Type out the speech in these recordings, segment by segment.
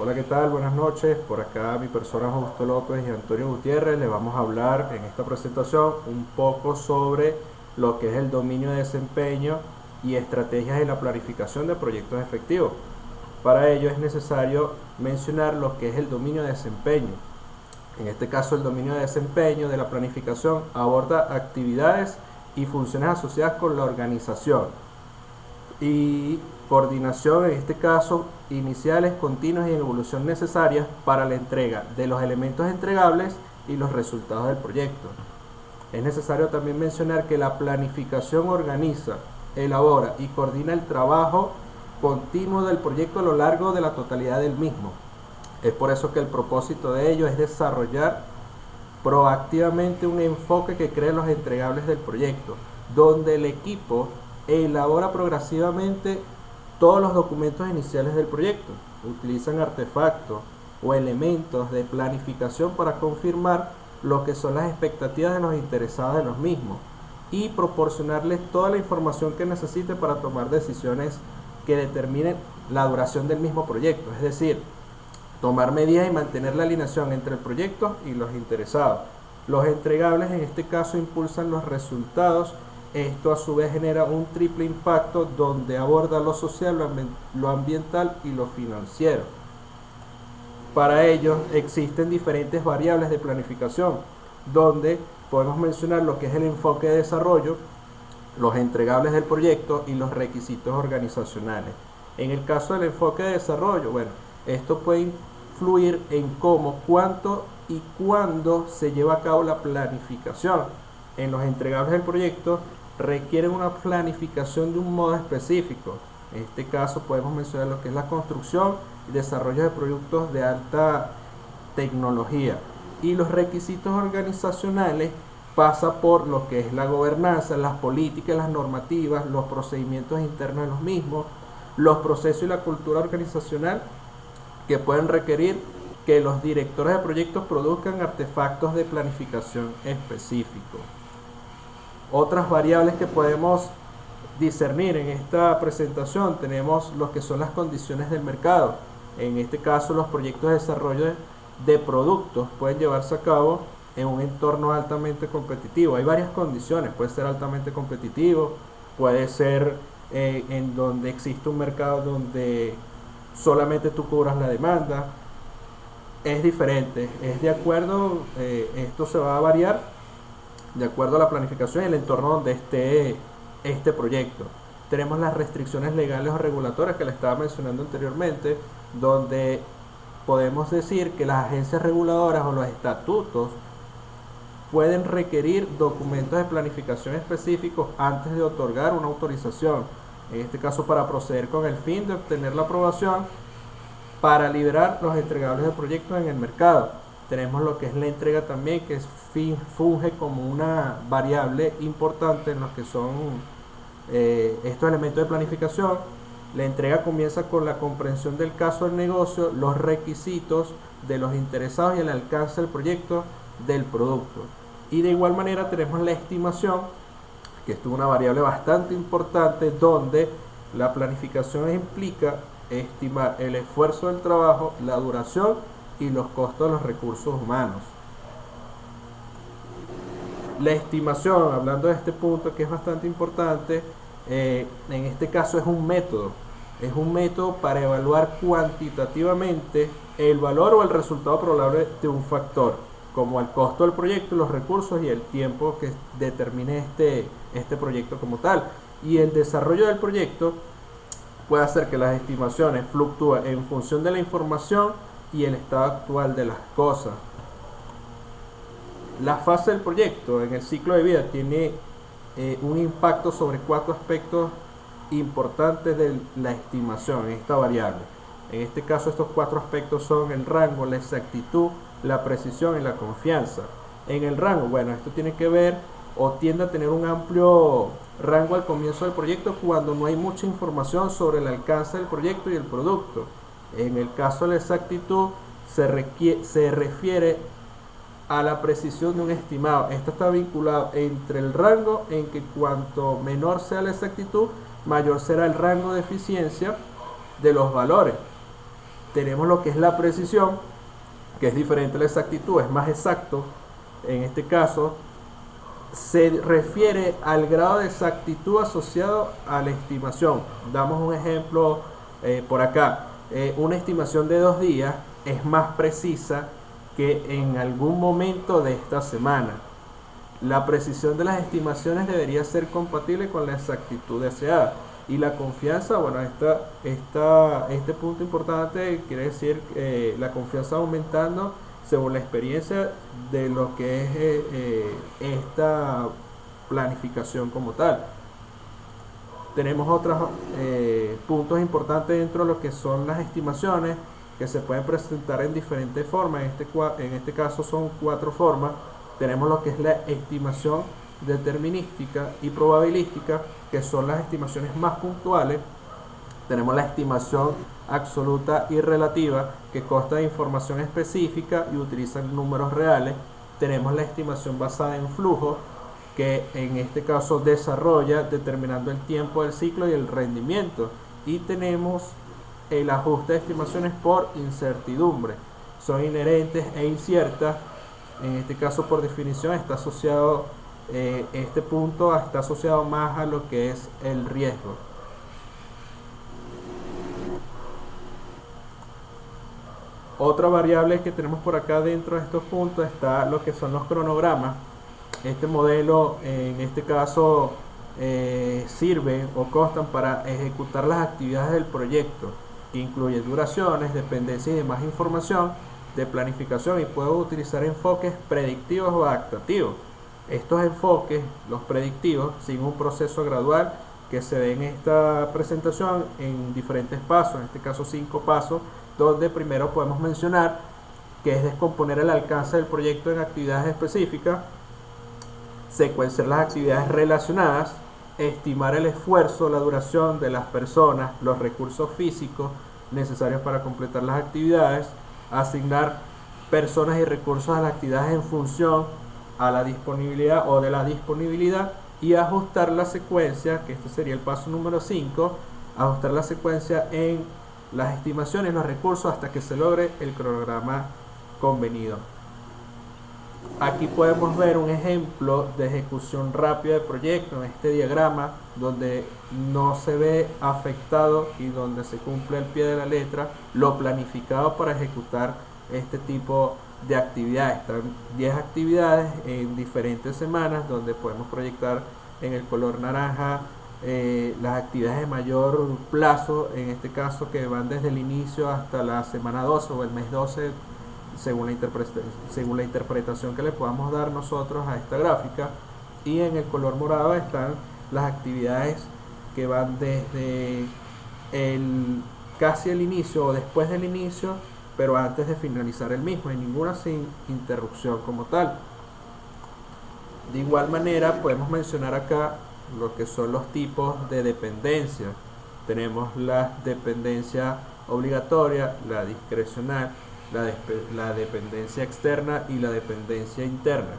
Hola, ¿qué tal? Buenas noches. Por acá mi persona Justo López y Antonio Gutiérrez. Les vamos a hablar en esta presentación un poco sobre lo que es el dominio de desempeño y estrategias en la planificación de proyectos efectivos. Para ello es necesario mencionar lo que es el dominio de desempeño. En este caso, el dominio de desempeño de la planificación aborda actividades y funciones asociadas con la organización y coordinación, en este caso, iniciales, continuas y en evolución necesarias para la entrega de los elementos entregables y los resultados del proyecto. Es necesario también mencionar que la planificación organiza, elabora y coordina el trabajo continuo del proyecto a lo largo de la totalidad del mismo. Es por eso que el propósito de ello es desarrollar proactivamente un enfoque que cree los entregables del proyecto, donde el equipo elabora progresivamente todos los documentos iniciales del proyecto. Utilizan artefactos o elementos de planificación para confirmar lo que son las expectativas de los interesados en los mismos y proporcionarles toda la información que necesite para tomar decisiones que determinen la duración del mismo proyecto, es decir, tomar medidas y mantener la alineación entre el proyecto y los interesados. Los entregables en este caso impulsan los resultados. Esto a su vez genera un triple impacto donde aborda lo social, lo ambiental y lo financiero. Para ello existen diferentes variables de planificación, donde podemos mencionar lo que es el enfoque de desarrollo, los entregables del proyecto y los requisitos organizacionales. En el caso del enfoque de desarrollo, bueno, esto puede influir en cómo, cuánto y cuándo se lleva a cabo la planificación. En los entregables del proyecto requieren una planificación de un modo específico. En este caso podemos mencionar lo que es la construcción y desarrollo de productos de alta tecnología. Y los requisitos organizacionales pasa por lo que es la gobernanza, las políticas, las normativas, los procedimientos internos de los mismos, los procesos y la cultura organizacional que pueden requerir que los directores de proyectos produzcan artefactos de planificación específicos. Otras variables que podemos discernir en esta presentación tenemos lo que son las condiciones del mercado. En este caso, los proyectos de desarrollo de productos pueden llevarse a cabo en un entorno altamente competitivo. Hay varias condiciones, puede ser altamente competitivo, puede ser en donde existe un mercado donde solamente tú cubras la demanda. Es diferente, es de acuerdo, esto se va a variar de acuerdo a la planificación y el entorno donde esté este proyecto. Tenemos las restricciones legales o regulatorias que le estaba mencionando anteriormente, donde podemos decir que las agencias reguladoras o los estatutos pueden requerir documentos de planificación específicos antes de otorgar una autorización, en este caso para proceder con el fin de obtener la aprobación para liberar los entregables de proyectos en el mercado. Tenemos lo que es la entrega también, que funge como una variable importante en los que son estos elementos de planificación. La entrega comienza con la comprensión del caso del negocio, los requisitos de los interesados y el alcance del proyecto del producto. Y de igual manera tenemos la estimación, que esto es una variable bastante importante, donde la planificación implica estimar el esfuerzo del trabajo, la duración y los costos de los recursos humanos. La estimación, hablando de este punto que es bastante importante, en este caso es un método para evaluar cuantitativamente el valor o el resultado probable de un factor, como el costo del proyecto, los recursos y el tiempo que determine este proyecto como tal. Y el desarrollo del proyecto puede hacer que las estimaciones fluctúen en función de la información y el estado actual de las cosas. La fase del proyecto en el ciclo de vida tiene un impacto sobre 4 aspectos importantes de la estimación en esta variable. En este caso, estos 4 aspectos son el rango, la exactitud, la precisión y la confianza. En el rango, bueno, esto tiene que ver o tiende a tener un amplio rango al comienzo del proyecto cuando no hay mucha información sobre el alcance del proyecto y el producto. En el caso de la exactitud se refiere a la precisión de un estimado. Esto está vinculado entre el rango en que cuanto menor sea la exactitud, mayor será el rango de eficiencia de los valores. Tenemos lo que es la precisión, que es diferente a la exactitud, es más exacto. En este caso, se refiere al grado de exactitud asociado a la estimación. Damos un ejemplo por acá. Una estimación de 2 días es más precisa que en algún momento de esta semana. La precisión de las estimaciones debería ser compatible con la exactitud deseada. Y la confianza, bueno, este punto importante quiere decir la confianza aumentando según la experiencia de lo que es esta planificación como tal. Tenemos otros puntos importantes dentro de lo que son las estimaciones, que se pueden presentar en diferentes formas. En este caso son 4 formas. Tenemos lo que es la estimación determinística y probabilística, que son las estimaciones más puntuales. Tenemos la estimación absoluta y relativa, que consta de información específica y utiliza números reales. Tenemos la estimación basada en flujo, que en este caso desarrolla determinando el tiempo del ciclo y el rendimiento. Y tenemos el ajuste de estimaciones por incertidumbre. Son inherentes e inciertas. En este caso, por definición, está asociado, este punto está asociado más a lo que es el riesgo. Otra variable que tenemos por acá dentro de estos puntos está lo que son los cronogramas. Este modelo, en este caso, sirve o constan para ejecutar las actividades del proyecto, que incluye duraciones, dependencias y demás información de planificación, y puedo utilizar enfoques predictivos o adaptativos. Estos enfoques, los predictivos, siguen un proceso gradual que se ve en esta presentación en diferentes pasos, en este caso 5 pasos, donde primero podemos mencionar que es descomponer el alcance del proyecto en actividades específicas, secuenciar las actividades relacionadas, estimar el esfuerzo, la duración de las personas, los recursos físicos necesarios para completar las actividades, asignar personas y recursos a las actividades en función a la disponibilidad o de la disponibilidad, y ajustar la secuencia, que este sería el paso número 5, ajustar la secuencia en las estimaciones, los recursos, hasta que se logre el cronograma convenido. Aquí podemos ver un ejemplo de ejecución rápida de proyecto en este diagrama, donde no se ve afectado y donde se cumple al pie de la letra lo planificado para ejecutar este tipo de actividades. Están 10 actividades en diferentes semanas, donde podemos proyectar en el color naranja las actividades de mayor plazo, en este caso que van desde el inicio hasta la semana 12 o el mes 12, según la interpretación que le podamos dar nosotros a esta gráfica. Y en el color morado están las actividades que van desde casi el inicio o después del inicio, pero antes de finalizar el mismo, y ninguna sin interrupción como tal. De igual manera podemos mencionar acá lo que son los tipos de dependencia. Tenemos la dependencia obligatoria, la discrecional, la dependencia externa y la dependencia interna.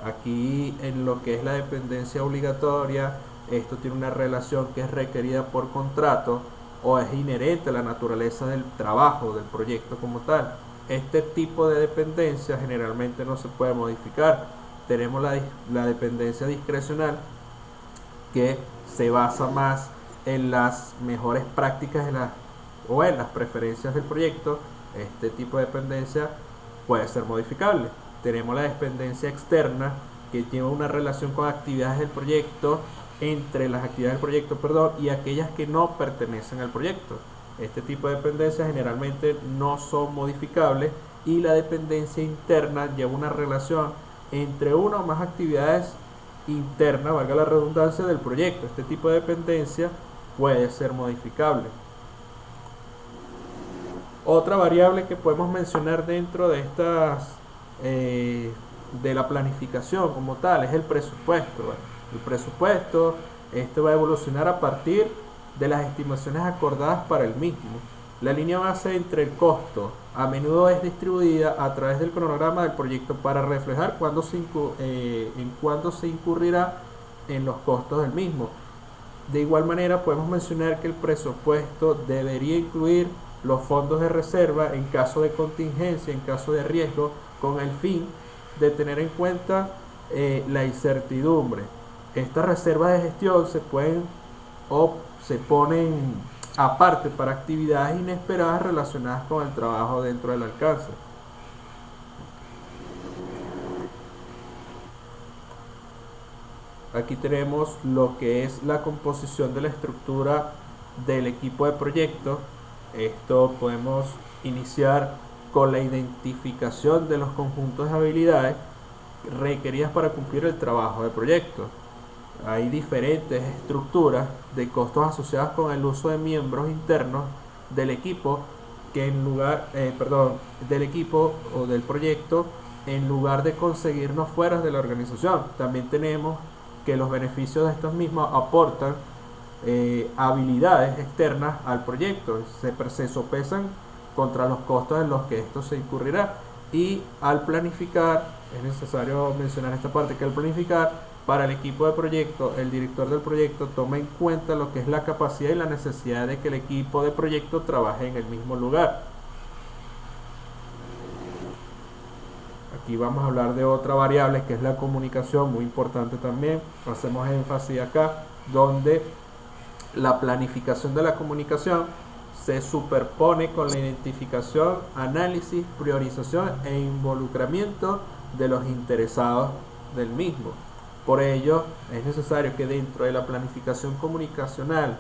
Aquí, en lo que es la dependencia obligatoria, esto tiene una relación que es requerida por contrato o es inherente a la naturaleza del trabajo, del proyecto como tal. Este tipo de dependencia generalmente no se puede modificar. Tenemos la dependencia discrecional, que se basa más en las mejores prácticas o en las preferencias del proyecto. Este tipo de dependencia puede ser modificable. Tenemos la dependencia externa, que tiene una relación con actividades del proyecto, entre las actividades del proyecto, y aquellas que no pertenecen al proyecto. Este tipo de dependencias generalmente no son modificables. Y la dependencia interna lleva una relación entre una o más actividades internas, valga la redundancia, del proyecto. Este tipo de dependencia puede ser modificable. Otra variable que podemos mencionar dentro de estas de la planificación como tal es el presupuesto. El presupuesto va a evolucionar a partir de las estimaciones acordadas para el mismo. La línea base entre el costo a menudo es distribuida a través del cronograma del proyecto para reflejar cuándo se incurrirá en los costos del mismo. De igual manera podemos mencionar que el presupuesto debería incluir los fondos de reserva en caso de contingencia, en caso de riesgo, con el fin de tener en cuenta la incertidumbre. Estas reservas de gestión se pueden o se ponen aparte para actividades inesperadas relacionadas con el trabajo dentro del alcance. Aquí tenemos lo que es la composición de la estructura del equipo de proyecto. Esto podemos iniciar con la identificación de los conjuntos de habilidades requeridas para cumplir el trabajo de proyecto. Hay diferentes estructuras de costos asociados con el uso de miembros internos del equipo que en lugar, del equipo o del proyecto, en lugar de conseguirnos fuera de la organización. También tenemos que los beneficios de estos mismos aportan habilidades externas al proyecto, se sopesan contra los costos en los que esto se incurrirá. Y al planificar, es necesario mencionar esta parte, que al planificar para el equipo de proyecto, el director del proyecto toma en cuenta lo que es la capacidad y la necesidad de que el equipo de proyecto trabaje en el mismo lugar. Aquí vamos a hablar de otra variable que es la comunicación, muy importante también. Hacemos énfasis acá, donde la planificación de la comunicación se superpone con la identificación, análisis, priorización e involucramiento de los interesados del mismo. Por ello, es necesario que dentro de la planificación comunicacional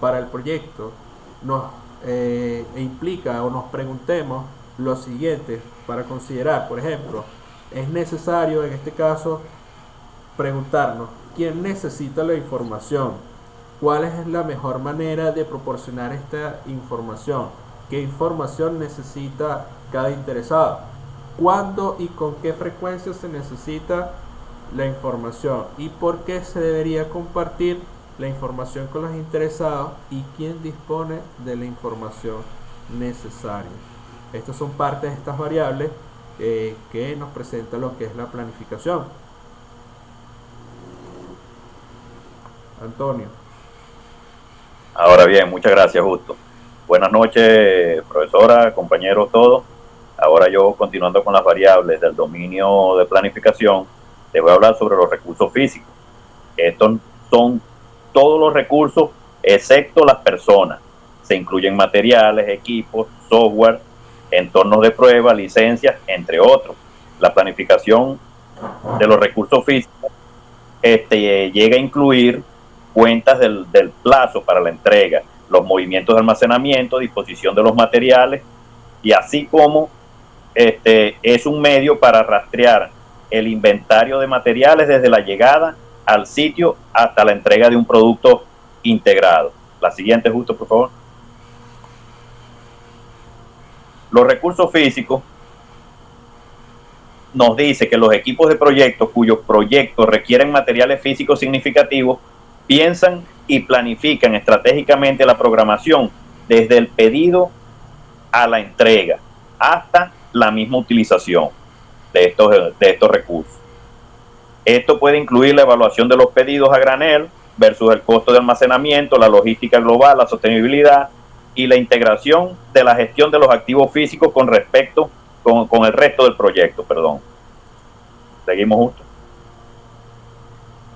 para el proyecto nos implica o nos preguntemos lo siguiente para considerar. Por ejemplo, es necesario en este caso preguntarnos quién necesita la información, cuál es la mejor manera de proporcionar esta información, qué información necesita cada interesado, cuándo y con qué frecuencia se necesita la información y por qué se debería compartir la información con los interesados y quién dispone de la información necesaria. Estas son partes de estas variables que nos presenta lo que es la planificación. Antonio. Ahora bien, muchas gracias, Justo. Buenas noches, profesora, compañeros, todos. Ahora yo, continuando con las variables del dominio de planificación, les voy a hablar sobre los recursos físicos. Estos son todos los recursos excepto las personas. Se incluyen materiales, equipos, software, entornos de prueba, licencias, entre otros. La planificación de los recursos físicos llega a incluir cuentas del plazo para la entrega, los movimientos de almacenamiento, disposición de los materiales, y así como es un medio para rastrear el inventario de materiales desde la llegada al sitio hasta la entrega de un producto integrado. La siguiente, Justo, por favor. Los recursos físicos nos dice que los equipos de proyectos cuyos proyectos requieren materiales físicos significativos piensan y planifican estratégicamente la programación desde el pedido a la entrega hasta la misma utilización de estos recursos. Esto puede incluir la evaluación de los pedidos a granel versus el costo de almacenamiento, la logística global, la sostenibilidad y la integración de la gestión de los activos físicos con el resto del proyecto. Seguimos, Justo.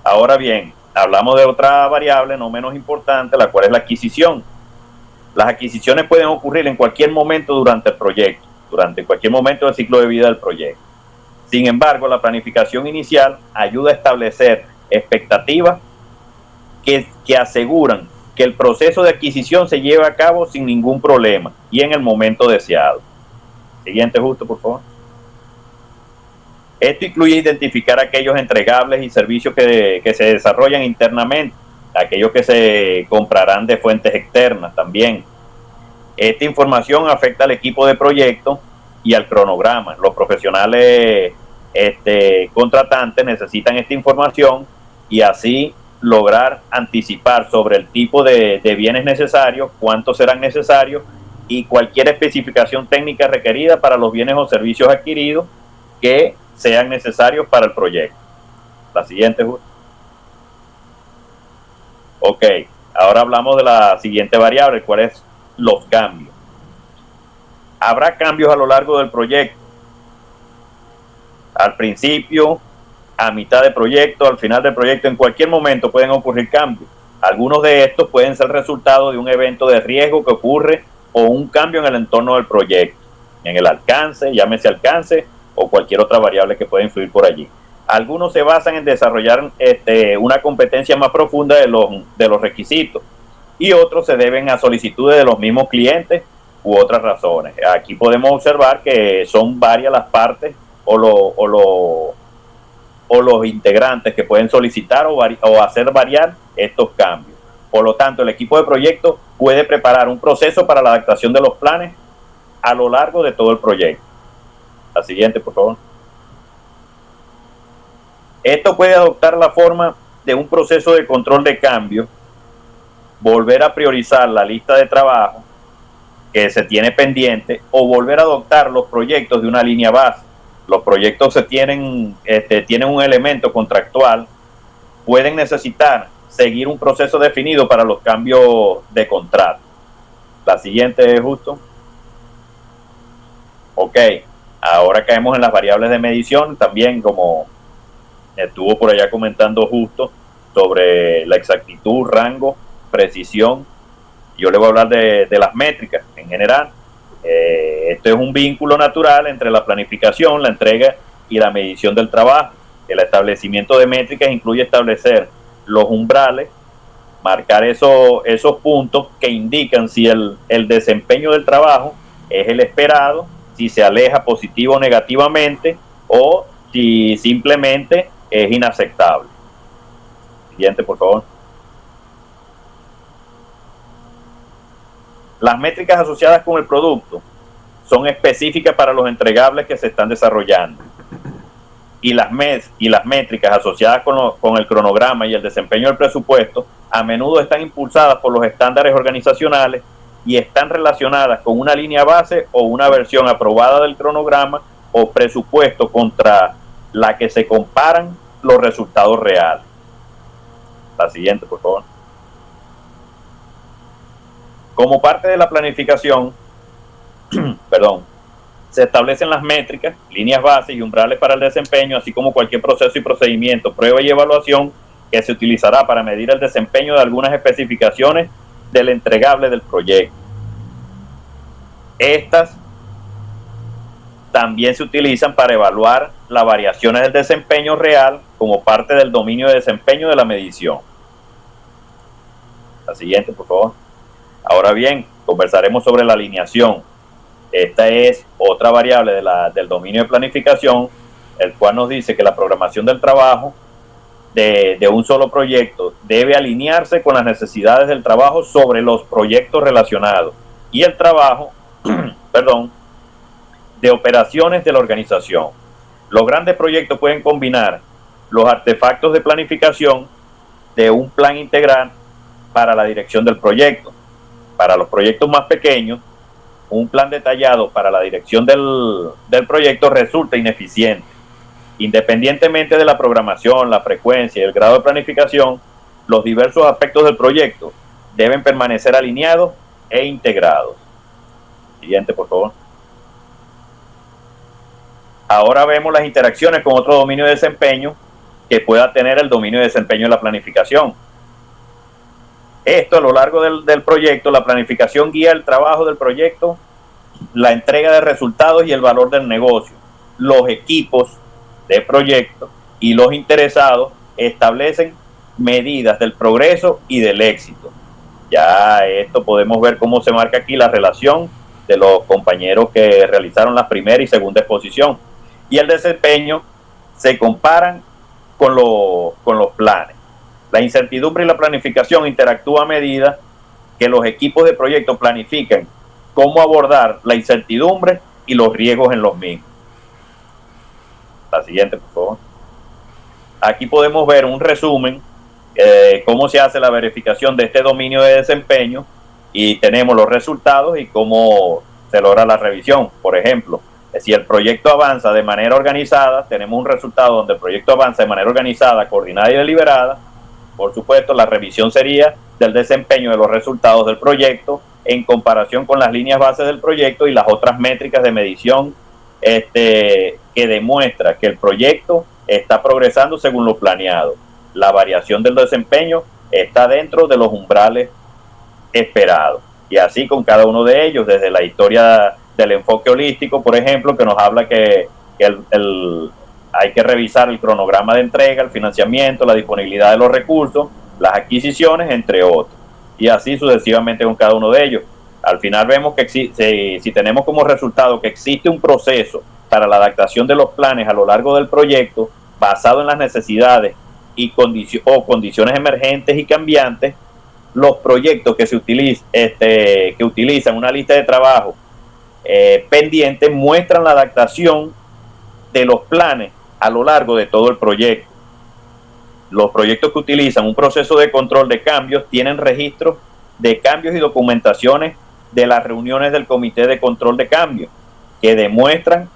Ahora bien, hablamos de otra variable no menos importante, la cual es la adquisición. Las adquisiciones pueden ocurrir en cualquier momento durante el proyecto, durante cualquier momento del ciclo de vida del proyecto. Sin embargo, la planificación inicial ayuda a establecer expectativas que aseguran que el proceso de adquisición se lleve a cabo sin ningún problema y en el momento deseado. Siguiente, Justo, por favor. Esto incluye identificar aquellos entregables y servicios que se desarrollan internamente, aquellos que se comprarán de fuentes externas también. Esta información afecta al equipo de proyecto y al cronograma. Los profesionales contratantes necesitan esta información y así lograr anticipar sobre el tipo de bienes necesarios, cuántos serán necesarios y cualquier especificación técnica requerida para los bienes o servicios adquiridos que sean necesarios para el proyecto. La siguiente, Justo. Ok, ahora hablamos de la siguiente variable, cuál es los cambios. Habrá cambios a lo largo del proyecto. Al principio, a mitad de proyecto, al final del proyecto, en cualquier momento pueden ocurrir cambios. Algunos de estos pueden ser resultado de un evento de riesgo que ocurre o un cambio en el entorno del proyecto, en el alcance, llámese alcance, o cualquier otra variable que pueda influir por allí. Algunos se basan en desarrollar una competencia más profunda de los requisitos, y otros se deben a solicitudes de los mismos clientes u otras razones. Aquí podemos observar que son varias las partes o los integrantes que pueden solicitar o hacer variar estos cambios. Por lo tanto, el equipo de proyecto puede preparar un proceso para la adaptación de los planes a lo largo de todo el proyecto. La siguiente, por favor. Esto puede adoptar la forma de un proceso de control de cambio, volver a priorizar la lista de trabajo que se tiene pendiente o volver a adoptar los proyectos de una línea base. Los proyectos tienen un elemento contractual, pueden necesitar seguir un proceso definido para los cambios de contrato. La siguiente es justo. Ok, ahora caemos en las variables de medición, también como estuvo por allá comentando justo sobre la exactitud, rango, precisión. Yo le voy a hablar de las métricas en general. Esto es un vínculo natural entre la planificación, la entrega y la medición del trabajo. El establecimiento de métricas incluye establecer los umbrales, marcar esos puntos que indican si el desempeño del trabajo es el esperado, si se aleja positivo o negativamente, o si simplemente es inaceptable. Siguiente, por favor. Las métricas asociadas con el producto son específicas para los entregables que se están desarrollando. Y las métricas asociadas con el cronograma y el desempeño del presupuesto a menudo están impulsadas por los estándares organizacionales y están relacionadas con una línea base o una versión aprobada del cronograma o presupuesto contra la que se comparan los resultados reales. La siguiente, por favor. Como parte de la planificación, se establecen las métricas, líneas bases y umbrales para el desempeño, así como cualquier proceso y procedimiento, prueba y evaluación que se utilizará para medir el desempeño de algunas especificaciones del entregable del proyecto. Estas también se utilizan para evaluar las variaciones del desempeño real como parte del dominio de desempeño de la medición. La siguiente, por favor. Ahora bien, conversaremos sobre la alineación. Esta es otra variable del dominio de planificación, el cual nos dice que la programación del trabajo de un solo proyecto debe alinearse con las necesidades del trabajo sobre los proyectos relacionados y el trabajo de operaciones de la organización. Los grandes proyectos pueden combinar los artefactos de planificación de un plan integral para la dirección del proyecto. Para los proyectos más pequeños, un plan detallado para la dirección del proyecto resulta ineficiente. Independientemente de la programación, la frecuencia y el grado de planificación, los diversos aspectos del proyecto deben permanecer alineados e integrados. Siguiente, por favor. Ahora vemos las interacciones con otro dominio de desempeño que pueda tener el dominio de desempeño de la planificación. Esto, a lo largo del proyecto, la planificación guía el trabajo del proyecto, la entrega de resultados y el valor del negocio. Los equipos de proyecto y los interesados establecen medidas del progreso y del éxito. Ya esto podemos ver cómo se marca aquí la relación de los compañeros que realizaron la primera y segunda exposición. Y el desempeño se comparan con los planes. La incertidumbre y la planificación interactúan a medida que los equipos de proyecto planifican cómo abordar la incertidumbre y los riesgos en los mismos. La siguiente, por favor. Aquí podemos ver un resumen de cómo se hace la verificación de este dominio de desempeño y tenemos los resultados y cómo se logra la revisión. Por ejemplo, si el proyecto avanza de manera organizada, tenemos un resultado donde el proyecto avanza de manera organizada, coordinada y deliberada. Por supuesto, la revisión sería del desempeño de los resultados del proyecto en comparación con las líneas base del proyecto y las otras métricas de medición que demuestra que el proyecto está progresando según lo planeado. La variación del desempeño está dentro de los umbrales esperados. Y así con cada uno de ellos, desde la historia del enfoque holístico, por ejemplo, que nos habla que hay que revisar el cronograma de entrega, el financiamiento, la disponibilidad de los recursos, las adquisiciones, entre otros. Y así sucesivamente con cada uno de ellos. Al final vemos que si tenemos como resultado que existe un proceso para la adaptación de los planes a lo largo del proyecto, basado en las necesidades y condiciones emergentes y cambiantes, los proyectos que utilizan una lista de trabajo pendiente muestran la adaptación de los planes a lo largo de todo el proyecto. Los proyectos que utilizan un proceso de control de cambios tienen registros de cambios y documentaciones de las reuniones del Comité de Control de Cambios, que demuestran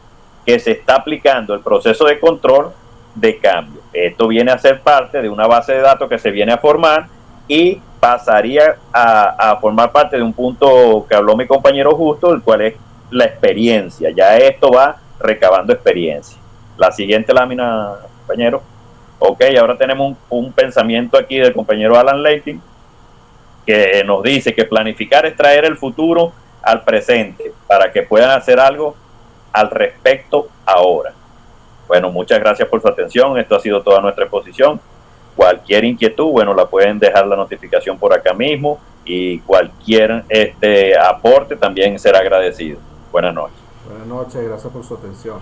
que se está aplicando el proceso de control de cambio. Esto viene a ser parte de una base de datos que se viene a formar y pasaría a formar parte de un punto que habló mi compañero Justo, el cual es la experiencia. Ya esto va recabando experiencia. La siguiente lámina, compañero. Ok, ahora tenemos un pensamiento aquí del compañero Alan Leighton, que nos dice que planificar es traer el futuro al presente para que puedan hacer algo al respecto ahora. Bueno, muchas gracias por su atención. Esto ha sido toda nuestra exposición. Cualquier inquietud, bueno, la pueden dejar la notificación por acá mismo, y cualquier aporte también será agradecido. Buenas noches. Buenas noches, gracias por su atención.